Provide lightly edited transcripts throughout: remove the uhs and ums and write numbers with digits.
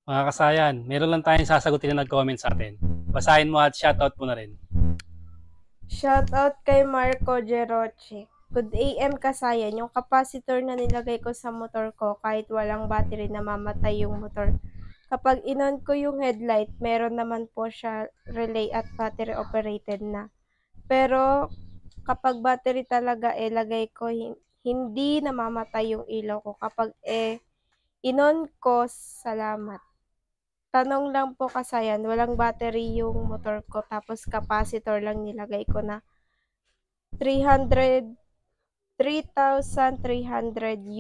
Mga kasayan, meron lang tayong sasagutin na nag-comment sa atin. Basahin mo at shoutout mo na rin. Shoutout kay Marco Geroche. Good AM kasayan, yung capacitor na nilagay ko sa motor ko kahit walang battery namamatay yung motor. Kapag inon ko yung headlight, meron naman po siya relay at battery operated na. Pero kapag battery talaga lagay ko, hindi namamatay yung ilaw ko. Kapag inon ko, salamat. Tanong lang po kasayan, walang battery yung motor ko tapos capacitor lang nilagay ko na 3,300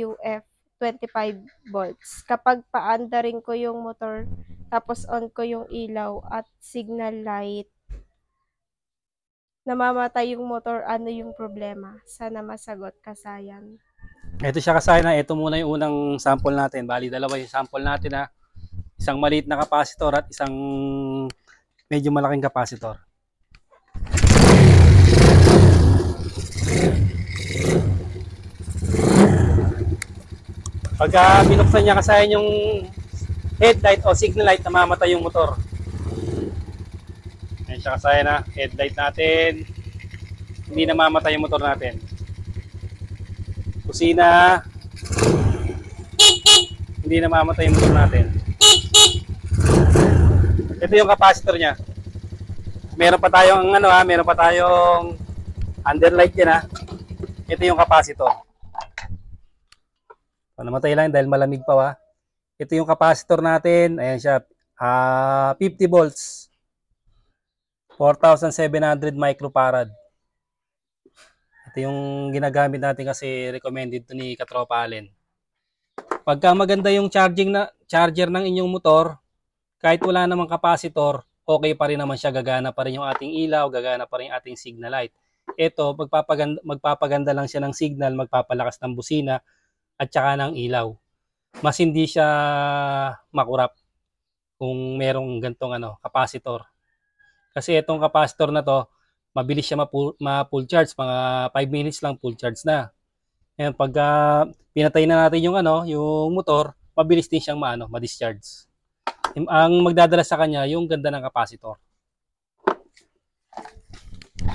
UF 25 volts. Kapag paandarin ko yung motor tapos on ko yung ilaw at signal light, namamatay yung motor, ano yung problema? Sana masagot kasayan. Ito siya kasayan na, ito muna yung unang sample natin. Bali, dalawa yung sample natin na isang maliit na capacitor at isang medyo malaking capacitor. Pagka binuksan niya kasayan yung headlight o signal light, namamatay yung motor. Ayan siya kasayan na, headlight natin, hindi namamatay yung motor natin. Kusina, hindi namamatay yung motor natin. Ito yung capacitor niya. Meron pa tayong meron pa tayong underlight yan ha. Ito yung capacitor. Namatay lang dahil malamig pa ha. Ito yung capacitor natin. Ayan siya. 50 volts. 4,700 microfarad. Ito yung ginagamit natin kasi recommended to ni Katropa Allen. Pagka maganda yung charger ng inyong motor, kahit wala namang capacitor, okay pa rin naman siya, gagana pa rin yung ating ilaw, gagana pa rin yung ating signal light. Ito, magpapaganda lang siya ng signal, magpapalakas ng busina, at saka ng ilaw. Mas hindi siya makurap kung merong gantong capacitor. Kasi itong capacitor na to, mabilis siya ma-full charge, mga 5 minutes lang full charge na. Ngayon, pag pinatay na natin yung yung motor, mabilis din siyang ma-discharge. Ang magdadala sa kanya yung ganda ng capacitor.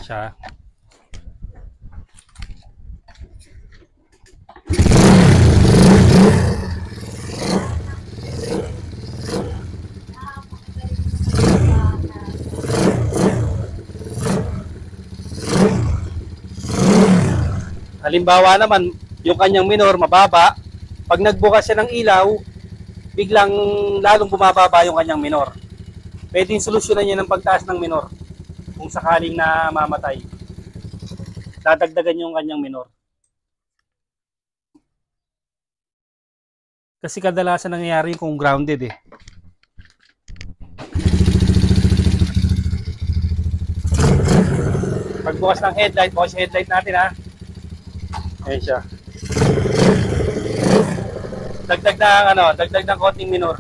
Siya. Halimbawa naman, yung kanyang minor mababa, pag nagbukas siya ng ilaw, biglang lalong bumababa yung kanyang minor. Pwedeng solusyonan niya ng pagtaas ng minor kung sakaling na mamatay. Dadagdagan yung kanyang minor. Kasi kadalasan nangyayari kung grounded eh. Pagbukas ng headlight, bukas yung headlight natin ha. Ayan siya. Dagdag ng konting minor.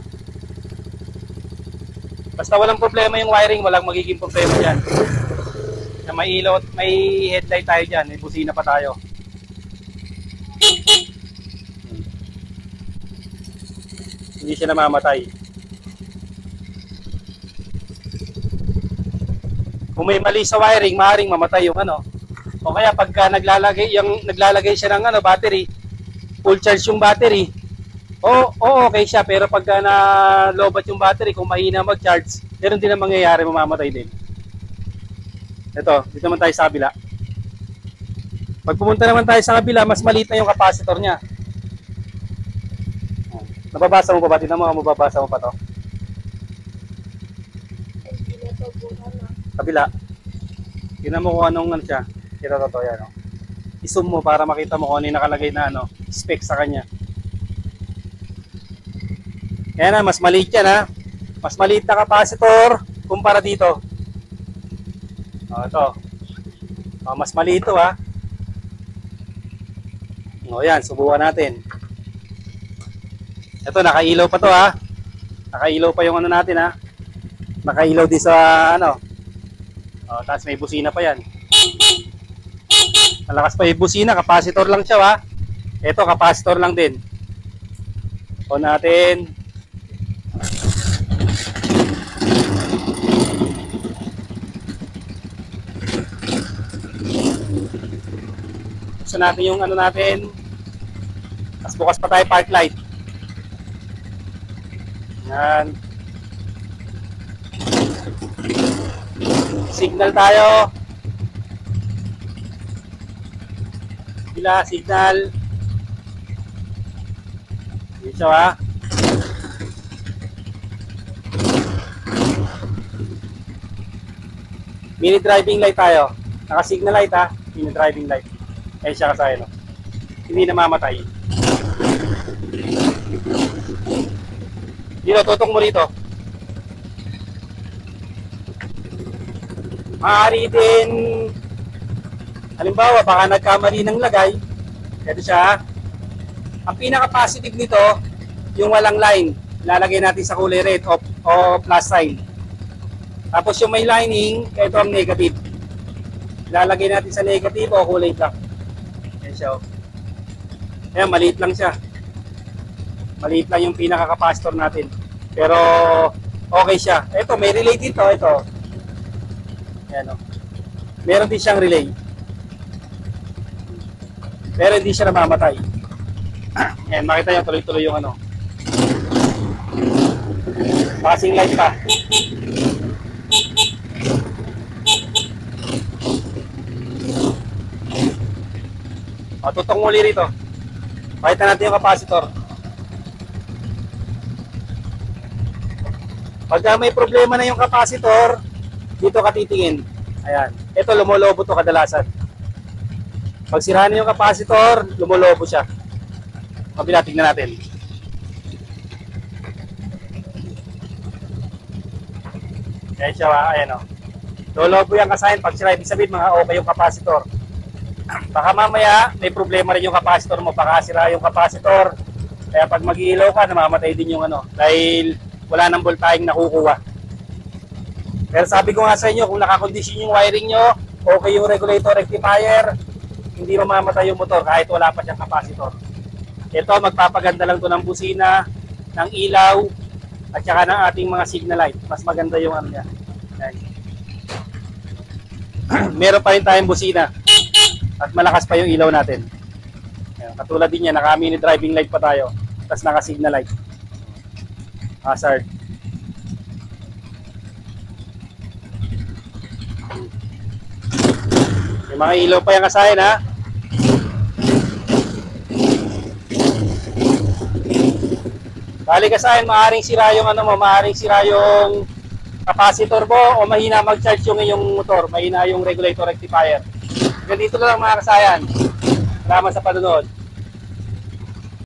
Basta walang problema yung wiring, walang magiging problema diyan. Na may ilaw at may headlight tayo diyan, may busina pa tayo. Hindi siya namamatay. Kung may mali sa wiring, maaaring mamatay yung O kaya pagka naglalagay siya ng battery, full charge yung battery, okay siya, pero pagka na-lobat yung battery, kung mahina mag-charge, meron din ang mangyayari, mamamatay din. Ito, dito naman tayo sa kabila. Pag pumunta naman tayo sa kabila, mas maliit na yung capacitor niya. Nababasa mo pa ba? Tingnan mo, mababasa mo pa to. Kabila. Tingnan mo kung anong siya. Ito to yan. I-zoom mo para makita mo kung ano yung nakalagay na spec sa kanya. Yan na, mas maliit yan ha. Mas maliit na capacitor kumpara dito. Ito. Mas maliit ito ha. Yan, subukan natin. Ito, nakailaw pa to ha. Nakailaw pa yung natin ha. Nakailaw din sa tapos may busina pa yan. Malakas pa yung busina, capacitor lang siya ha. Ito, capacitor lang din. On natin. buksan natin yung ano natin. Tapos bukas pa tayo park light. Yan. Signal tayo. Bila, signal. Dito ha. Mini driving light tayo. Naka-signal light ha. Mini driving light. Ayun siya kasaya no. Hindi namamatay. Dito, tutong mo rito. Maaari din, halimbawa, baka nagkamali ng lagay. Ito siya. Ang pinaka-positive nito, yung walang line. Lalagay natin sa kulay red o plus sign. Tapos yung may lining, ito ang negative. Lalagay natin sa negative o kulay black. Ayan siya. Ayan, maliit lang siya. Maliit lang yung pinaka-capacitor natin. Pero okay siya. Ito, may relay dito. Ito. Ayan o. Meron din siyang relay. Pero hindi siya namamatay. Ayan, makita nyo tuloy-tuloy yung ano. Passing light pa. O, tutong muli rito. Pakita natin yung capacitor. Pagka may problema na yung capacitor, dito ka titingin. Ayan. Ito, lumolobo to kadalasan. Pag sira na yung capacitor, lumolobo siya. Kabila, tignan natin. Ayan siya, ayan o. Lolobo yung kasahin. Pag sira, ibig sabihin, mga okay yung capacitor. Baka mamaya, may problema rin yung capacitor mo. Baka sira yung capacitor. Kaya pag mag-iilaw ka, namamatay din yung ano. Dahil wala nang voltaheng nakukuha. Pero sabi ko nga sa inyo, kung nakakondisyon yung wiring nyo, okay yung regulator rectifier, hindi mamamatay yung motor kahit wala pa siyang capacitor. Ito, magpapaganda lang to ng busina, ng ilaw, at saka ng ating mga signal light. Mas maganda yung ano niya. Meron pa rin tayong busina. At malakas pa yung ilaw natin. Ayan, katulad din yan, naka-mini driving light pa tayo. Tapos naka-signal light. Hazard. May mga ilaw pa yung kasahin ha. Bali kasahin, maaaring sira yung ano mo, maaaring sira yung capacitor mo o mahina mag-charge yung iyong motor, mahina yung regulator rectifier. Ganito lang mga kasayan. Salamat sa panonood.